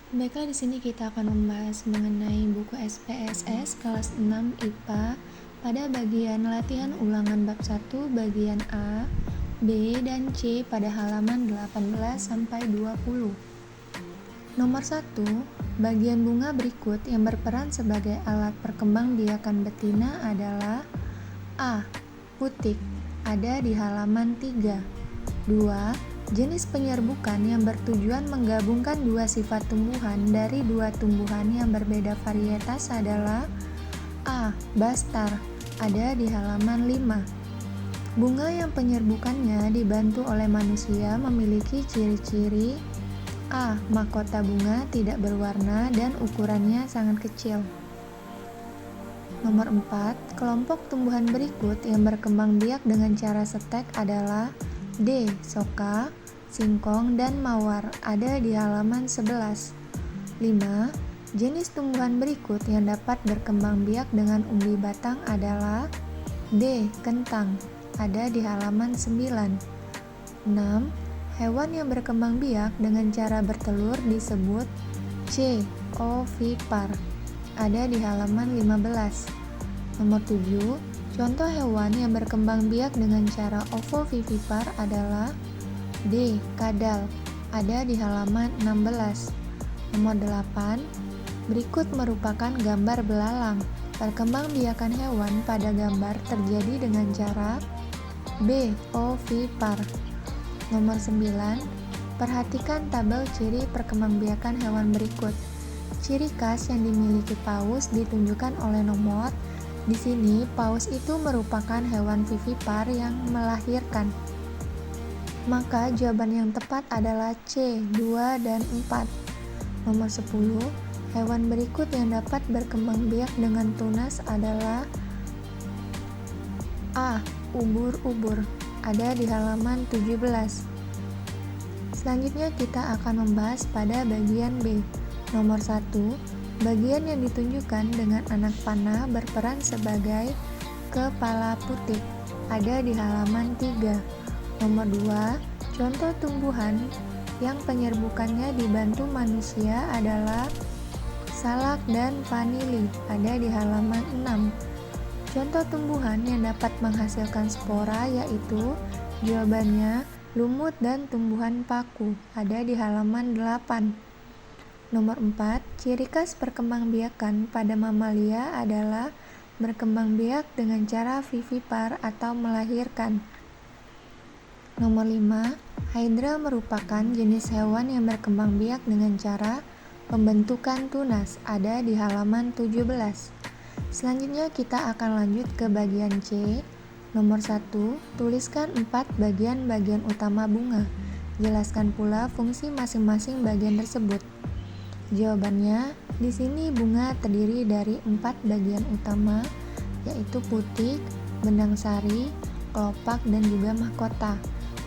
Baiklah, di sini kita akan membahas mengenai buku SPSS kelas 6 IPA pada bagian latihan ulangan bab 1 bagian A, B, dan C pada halaman 18 sampai 20. Nomor 1, bagian bunga berikut yang berperan sebagai alat perkembangbiakan betina adalah A. Putik, ada di halaman 3. 2. Jenis penyerbukan yang bertujuan menggabungkan dua sifat tumbuhan dari dua tumbuhan yang berbeda varietas adalah A. Bastar, ada di halaman 5. Bunga yang penyerbukannya dibantu oleh manusia memiliki ciri-ciri A. Mahkota bunga tidak berwarna dan ukurannya sangat kecil. Nomor 4, kelompok tumbuhan berikut yang berkembang biak dengan cara setek adalah D. Soka, singkong, dan mawar, ada di halaman 11. 5. Jenis tumbuhan berikut yang dapat berkembang biak dengan umbi batang adalah D. Kentang, ada di halaman 9. 6. Hewan yang berkembang biak dengan cara bertelur disebut C. Ovipar, ada di halaman 15. Nomor 7. Contoh hewan yang berkembang biak dengan cara ovovivipar adalah D. Kadal, ada di halaman 16. Nomor 8. Berikut merupakan gambar belalang. Perkembangbiakan hewan pada gambar terjadi dengan cara B. Ovipar. Nomor 9. Perhatikan tabel ciri perkembangbiakan hewan berikut. Ciri khas yang dimiliki paus ditunjukkan oleh nomor. Di sini, paus itu merupakan hewan vivipar yang melahirkan. Maka jawaban yang tepat adalah C, 2 dan 4. Nomor 10. Hewan berikut yang dapat berkembang biak dengan tunas adalah A. Ubur-ubur, ada di halaman 17. Selanjutnya kita akan membahas pada bagian B. Nomor 1. Bagian yang ditunjukkan dengan anak panah berperan sebagai kepala putik, ada di halaman 3. Nomor 2. Contoh tumbuhan yang penyerbukannya dibantu manusia adalah salak dan vanili, ada di halaman 6. Contoh tumbuhan yang dapat menghasilkan spora yaitu jawabannya lumut dan tumbuhan paku, ada di halaman 8. Nomor 4. Ciri khas perkembangbiakan pada mamalia adalah berkembang biak dengan cara vivipar atau melahirkan. Nomor 5. Hydra merupakan jenis hewan yang berkembang biak dengan cara pembentukan tunas, ada di halaman 17. Selanjutnya kita akan lanjut ke bagian C. Nomor 1. Tuliskan 4 bagian-bagian utama bunga. Jelaskan pula fungsi masing-masing bagian tersebut. Jawabannya, di sini bunga terdiri dari 4 bagian utama, yaitu putik, benang sari, kelopak, dan juga mahkota.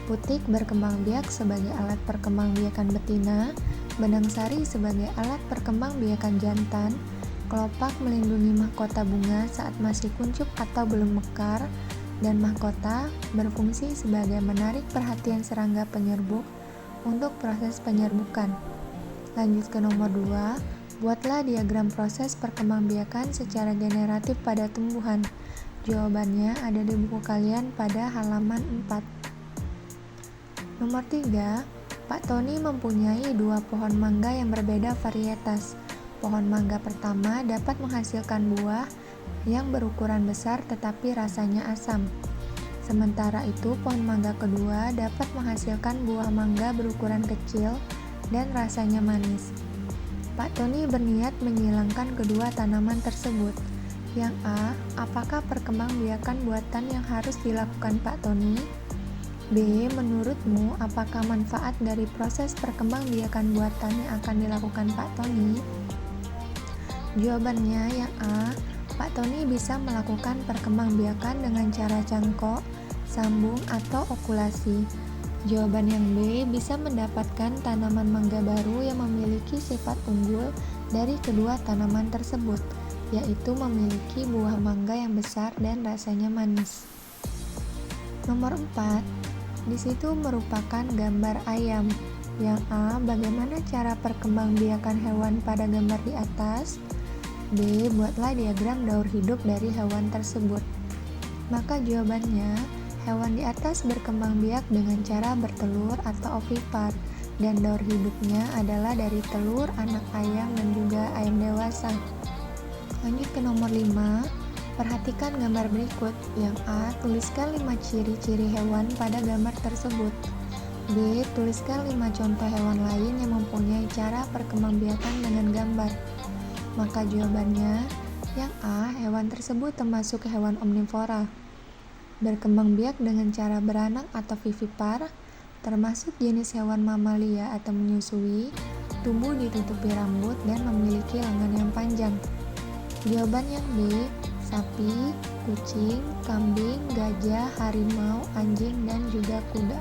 Putik berkembang biak sebagai alat perkembangbiakan betina, benang sari sebagai alat perkembangbiakan jantan, kelopak melindungi mahkota bunga saat masih kuncup atau belum mekar, dan mahkota berfungsi sebagai menarik perhatian serangga penyerbuk untuk proses penyerbukan. Lanjut ke nomor 2, buatlah diagram proses perkembangbiakan secara generatif pada tumbuhan. Jawabannya ada di buku kalian pada halaman 4. Nomor 3, Pak Tony mempunyai 2 pohon mangga yang berbeda varietas. Pohon mangga pertama dapat menghasilkan buah yang berukuran besar tetapi rasanya asam. Sementara itu, pohon mangga kedua dapat menghasilkan buah mangga berukuran kecil dan rasanya manis. Pak Tony berniat menyilangkan kedua tanaman tersebut. Yang A. Apakah perkembangbiakan buatan yang harus dilakukan Pak Tony? B. Menurutmu, apakah manfaat dari proses perkembangbiakan buatan yang akan dilakukan Pak Tony? Jawabannya yang A. Pak Tony bisa melakukan perkembangbiakan dengan cara cangkok, sambung, atau okulasi. Jawaban yang B. Bisa mendapatkan tanaman mangga baru yang memiliki sifat unggul dari kedua tanaman tersebut, yaitu memiliki buah mangga yang besar dan rasanya manis. Nomor 4. Di situ merupakan gambar ayam. Yang A. Bagaimana cara perkembangbiakan hewan pada gambar di atas? B. Buatlah diagram daur hidup dari hewan tersebut. Maka jawabannya, hewan di atas berkembang biak dengan cara bertelur atau ovipar, dan daur hidupnya adalah dari telur, anak ayam, dan juga ayam dewasa. Lanjut ke nomor 5. Perhatikan gambar berikut. Yang A. Tuliskan 5 ciri-ciri hewan pada gambar tersebut. B. Tuliskan 5 contoh hewan lain yang mempunyai cara perkembangbiakan dengan gambar. Maka jawabannya, yang A. Hewan tersebut termasuk hewan omnivora. Berkembang biak dengan cara beranak atau vivipar, termasuk jenis hewan mamalia atau menyusui, tubuh ditutupi rambut, dan memiliki lengan yang panjang. Jawaban yang B. Sapi, kucing, kambing, gajah, harimau, anjing, dan juga kuda.